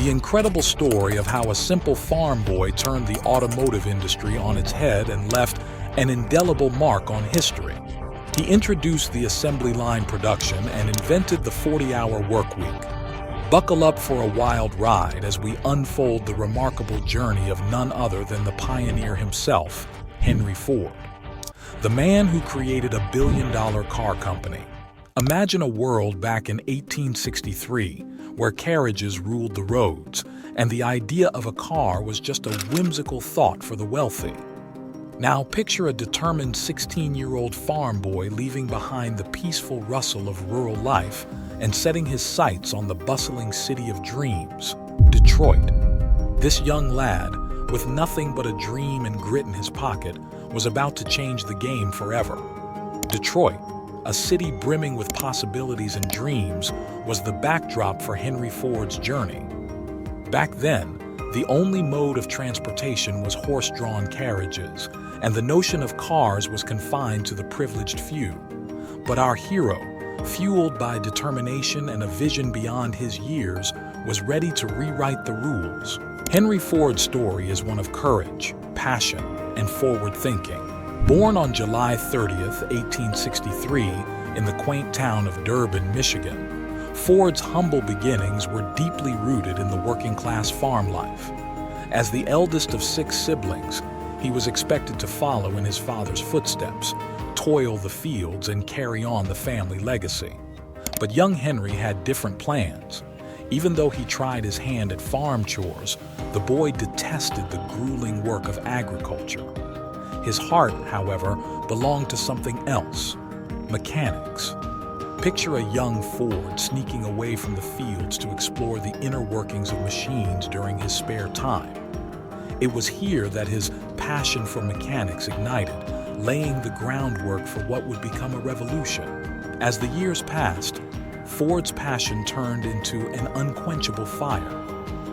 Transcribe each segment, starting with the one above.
The incredible story of how a simple farm boy turned the automotive industry on its head and left an indelible mark on history. He introduced the assembly line production and invented the 40-hour work week. Buckle up for a wild ride as we unfold the remarkable journey of none other than the pioneer himself, Henry Ford. The man who created a billion-dollar car company. Imagine a world back in 1863 where carriages ruled the roads, and the idea of a car was just a whimsical thought for the wealthy. Now picture a determined 16-year-old farm boy leaving behind the peaceful rustle of rural life and setting his sights on the bustling city of dreams, Detroit. This young lad, with nothing but a dream and grit in his pocket, was about to change the game forever. Detroit, a city brimming with possibilities and dreams, was the backdrop for Henry Ford's journey. Back then, the only mode of transportation was horse-drawn carriages, and the notion of cars was confined to the privileged few. But our hero, fueled by determination and a vision beyond his years, was ready to rewrite the rules. Henry Ford's story is one of courage, passion, and forward thinking. Born on July 30th, 1863, in the quaint town of Durbin, Michigan, Ford's humble beginnings were deeply rooted in the working-class farm life. As the eldest of 6 siblings, he was expected to follow in his father's footsteps, toil the fields, and carry on the family legacy. But young Henry had different plans. Even though he tried his hand at farm chores, the boy detested the grueling work of agriculture. His heart, however, belonged to something else: mechanics. Picture a young Ford sneaking away from the fields to explore the inner workings of machines during his spare time. It was here that his passion for mechanics ignited, laying the groundwork for what would become a revolution. As the years passed, Ford's passion turned into an unquenchable fire.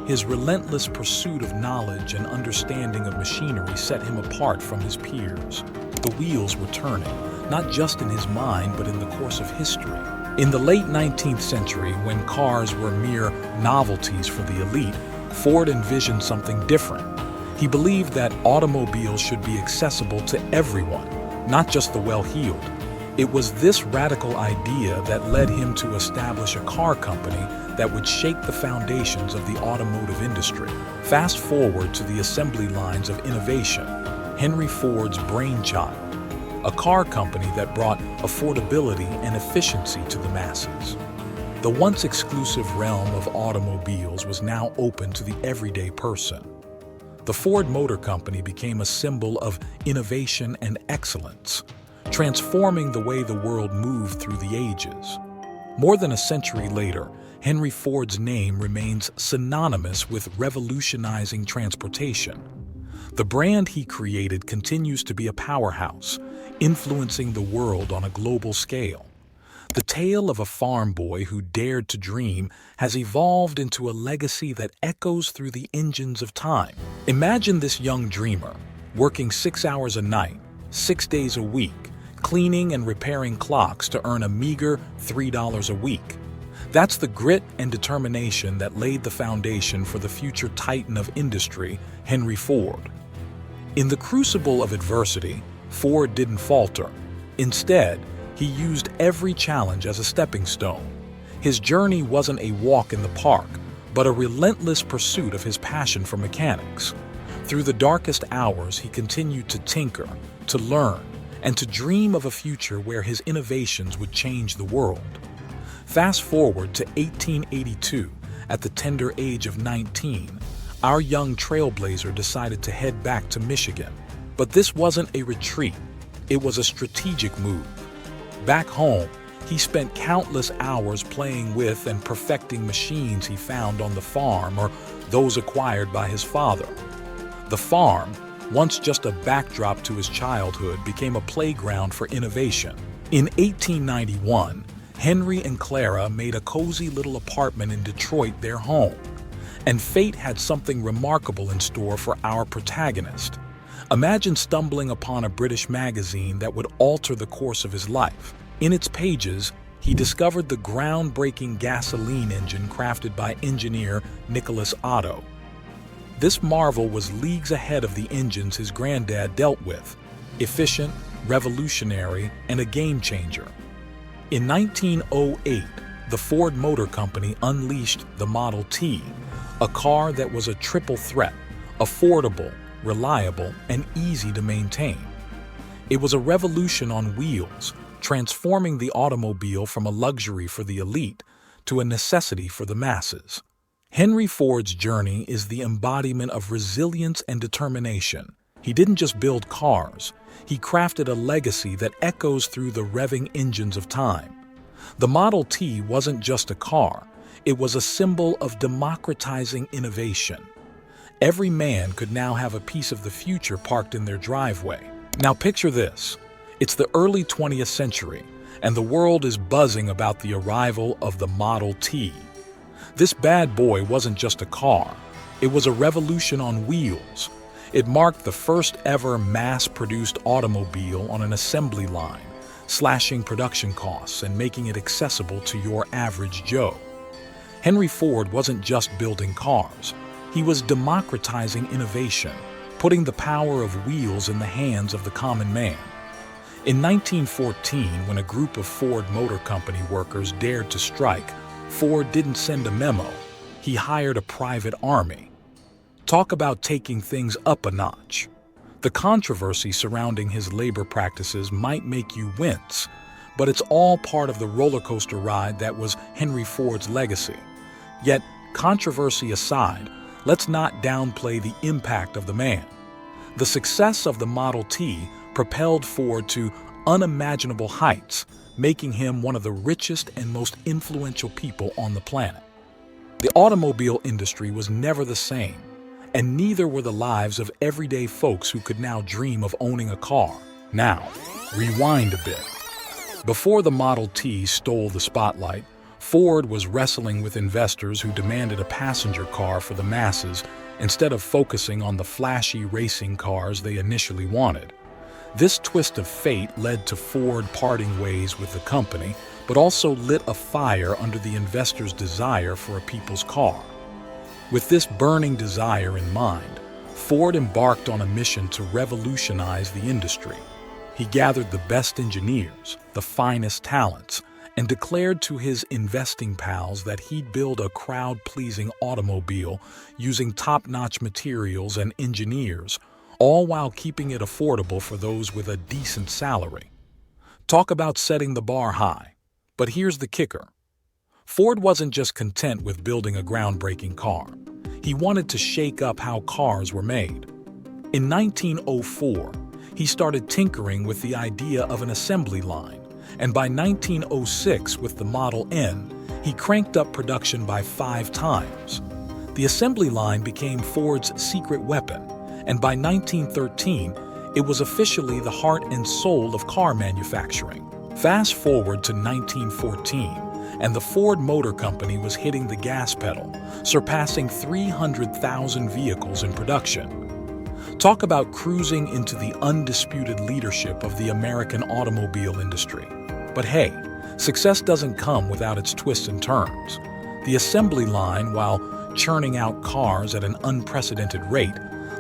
His relentless pursuit of knowledge and understanding of machinery set him apart from his peers. The wheels were turning, not just in his mind, but in the course of history. In the late 19th century, when cars were mere novelties for the elite, Ford envisioned something different. He believed that automobiles should be accessible to everyone, not just the well-heeled. It was this radical idea that led him to establish a car company that would shake the foundations of the automotive industry. Fast forward to the assembly lines of innovation, Henry Ford's brainchild, a car company that brought affordability and efficiency to the masses. The once exclusive realm of automobiles was now open to the everyday person. The Ford Motor Company became a symbol of innovation and excellence, transforming the way the world moved through the ages. More than a century later, Henry Ford's name remains synonymous with revolutionizing transportation. The brand he created continues to be a powerhouse, influencing the world on a global scale. The tale of a farm boy who dared to dream has evolved into a legacy that echoes through the engines of time. Imagine this young dreamer, working 6 hours a night, 6 days a week, cleaning and repairing clocks to earn a meager $3 a week. That's the grit and determination that laid the foundation for the future titan of industry, Henry Ford. In the crucible of adversity, Ford didn't falter. Instead, he used every challenge as a stepping stone. His journey wasn't a walk in the park, but a relentless pursuit of his passion for mechanics. Through the darkest hours, he continued to tinker, to learn, and to dream of a future where his innovations would change the world. Fast forward to 1882, at the tender age of 19, our young trailblazer decided to head back to Michigan. But this wasn't a retreat, it was a strategic move. Back home, he spent countless hours playing with and perfecting machines he found on the farm or those acquired by his father. The farm, once just a backdrop to his childhood, became a playground for innovation. In 1891, Henry and Clara made a cozy little apartment in Detroit their home. And fate had something remarkable in store for our protagonist. Imagine stumbling upon a British magazine that would alter the course of his life. In its pages, He discovered the groundbreaking gasoline engine crafted by engineer Nicholas Otto. This marvel was leagues ahead of the engines his granddad dealt with, efficient, revolutionary, and a game-changer. In 1908, the Ford Motor Company unleashed the Model T, a car that was a triple threat: affordable, reliable, and easy to maintain. It was a revolution on wheels, transforming the automobile from a luxury for the elite to a necessity for the masses. Henry Ford's journey is the embodiment of resilience and determination. He didn't just build cars, he crafted a legacy that echoes through the revving engines of time. The Model T wasn't just a car, it was a symbol of democratizing innovation. Every man could now have a piece of the future parked in their driveway. Now picture this. It's the early 20th century, and the world is buzzing about the arrival of the Model T. This bad boy wasn't just a car, it was a revolution on wheels. It marked the first ever mass-produced automobile on an assembly line, slashing production costs and making it accessible to your average Joe. Henry Ford wasn't just building cars, he was democratizing innovation, putting the power of wheels in the hands of the common man. In 1914, when a group of Ford Motor Company workers dared to strike, Ford didn't send a memo, he hired a private army. Talk about taking things up a notch. The controversy surrounding his labor practices might make you wince, but it's all part of the roller coaster ride that was Henry Ford's legacy. Yet, controversy aside, let's not downplay the impact of the man. The success of the Model T propelled Ford to unimaginable heights, making him one of the richest and most influential people on the planet. The automobile industry was never the same, and neither were the lives of everyday folks who could now dream of owning a car. Now, rewind a bit. Before the Model T stole the spotlight, Ford was wrestling with investors who demanded a passenger car for the masses instead of focusing on the flashy racing cars they initially wanted. This twist of fate led to Ford parting ways with the company, but also lit a fire under the investors' desire for a people's car. With this burning desire in mind, Ford embarked on a mission to revolutionize the industry. He gathered the best engineers, the finest talents, and declared to his investing pals that he'd build a crowd-pleasing automobile using top-notch materials and engineers, all while keeping it affordable for those with a decent salary. Talk about setting the bar high. But here's the kicker. Ford wasn't just content with building a groundbreaking car. He wanted to shake up how cars were made. In 1904, he started tinkering with the idea of an assembly line, and by 1906, with the Model N, he cranked up production by 5 times. The assembly line became Ford's secret weapon, and by 1913, it was officially the heart and soul of car manufacturing. Fast forward to 1914, and the Ford Motor Company was hitting the gas pedal, surpassing 300,000 vehicles in production. Talk about cruising into the undisputed leadership of the American automobile industry. But hey, success doesn't come without its twists and turns. The assembly line, while churning out cars at an unprecedented rate,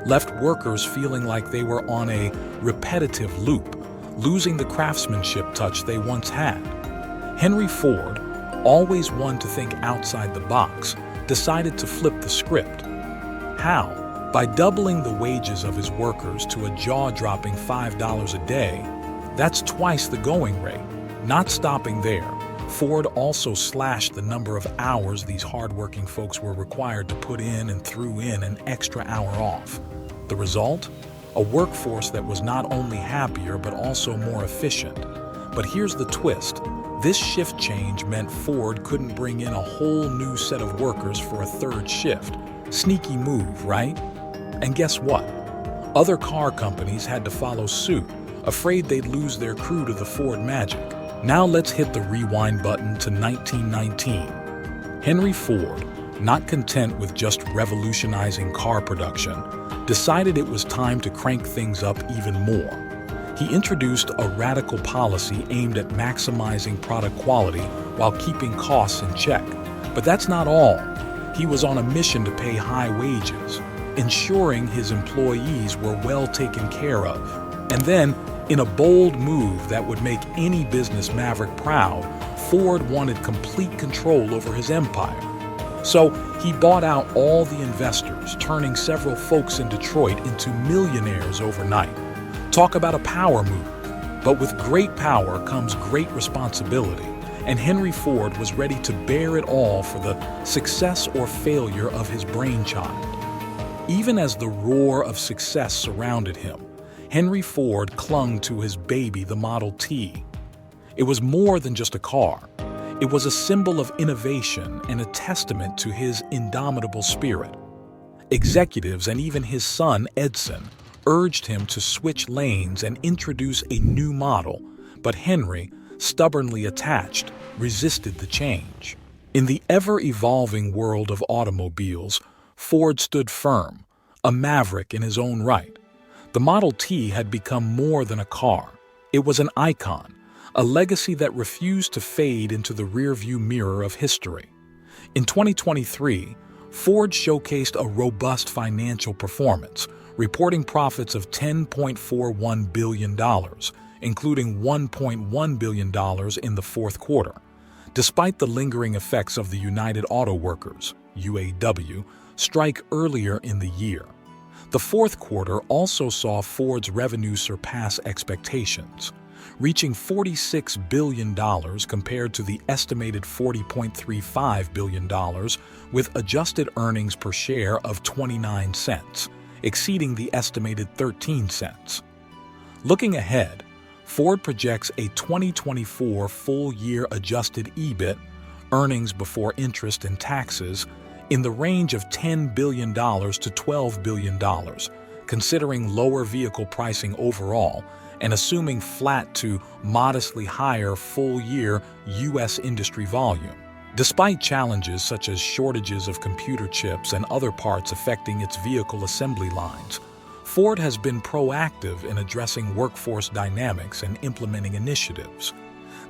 left workers feeling like they were on a repetitive loop, losing the craftsmanship touch they once had. Henry Ford, always one to think outside the box, decided to flip the script. How? By doubling the wages of his workers to a jaw-dropping $5 a day. That's twice the going rate. Not stopping there, Ford also slashed the number of hours these hardworking folks were required to put in and threw in an extra hour off. The result? A workforce that was not only happier but also more efficient. But here's the twist. This shift change meant Ford couldn't bring in a whole new set of workers for a third shift. Sneaky move, right? And guess what? Other car companies had to follow suit, afraid they'd lose their crew to the Ford magic. Now let's hit the rewind button to 1919. Henry Ford, not content with just revolutionizing car production, decided it was time to crank things up even more. He introduced a radical policy aimed at maximizing product quality while keeping costs in check. But that's not all. He was on a mission to pay high wages, ensuring his employees were well taken care of. And then, in a bold move that would make any business maverick proud, Ford wanted complete control over his empire. So he bought out all the investors, turning several folks in Detroit into millionaires overnight. Talk about a power move. But with great power comes great responsibility, and Henry Ford was ready to bear it all for the success or failure of his brainchild. Even as the roar of success surrounded him, Henry Ford clung to his baby, the Model T. It was more than just a car. It was a symbol of innovation and a testament to his indomitable spirit. Executives and even his son, Edson, urged him to switch lanes and introduce a new model, but Henry, stubbornly attached, resisted the change. In the ever-evolving world of automobiles, Ford stood firm, a maverick in his own right. The Model T had become more than a car. It was an icon, a legacy that refused to fade into the rearview mirror of history. In 2023, Ford showcased a robust financial performance, reporting profits of $10.41 billion, including $1.1 billion in the fourth quarter. Despite the lingering effects of the United Auto Workers, UAW, strike earlier in the year, the fourth quarter also saw Ford's revenue surpass expectations, reaching $46 billion compared to the estimated $40.35 billion, with adjusted earnings per share of 29 cents, exceeding the estimated 13 cents. Looking ahead, Ford projects a 2024 full-year adjusted EBIT, earnings before interest and taxes, in the range of $10 billion to $12 billion, considering lower vehicle pricing overall and assuming flat to modestly higher full-year U.S. industry volume. Despite challenges such as shortages of computer chips and other parts affecting its vehicle assembly lines, Ford has been proactive in addressing workforce dynamics and implementing initiatives.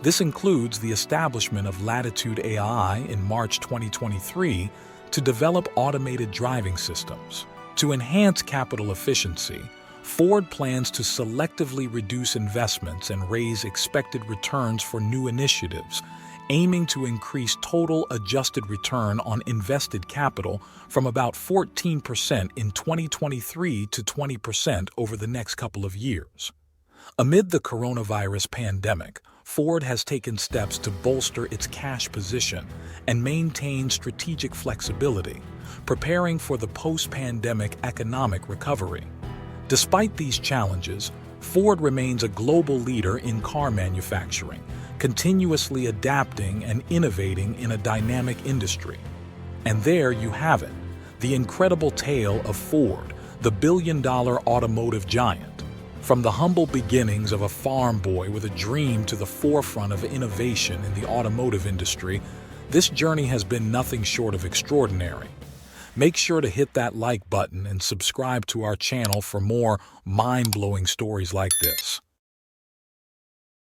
This includes the establishment of Latitude AI in March 2023 to develop automated driving systems. To enhance capital efficiency, Ford plans to selectively reduce investments and raise expected returns for new initiatives, aiming to increase total adjusted return on invested capital from about 14% in 2023 to 20% over the next couple of years. Amid the coronavirus pandemic, Ford has taken steps to bolster its cash position and maintain strategic flexibility, preparing for the post-pandemic economic recovery. Despite these challenges, Ford remains a global leader in car manufacturing, continuously adapting and innovating in a dynamic industry. And there you have it, the incredible tale of Ford, the billion-dollar automotive giant. From the humble beginnings of a farm boy with a dream to the forefront of innovation in the automotive industry, this journey has been nothing short of extraordinary. Make sure to hit that like button and subscribe to our channel for more mind-blowing stories like this.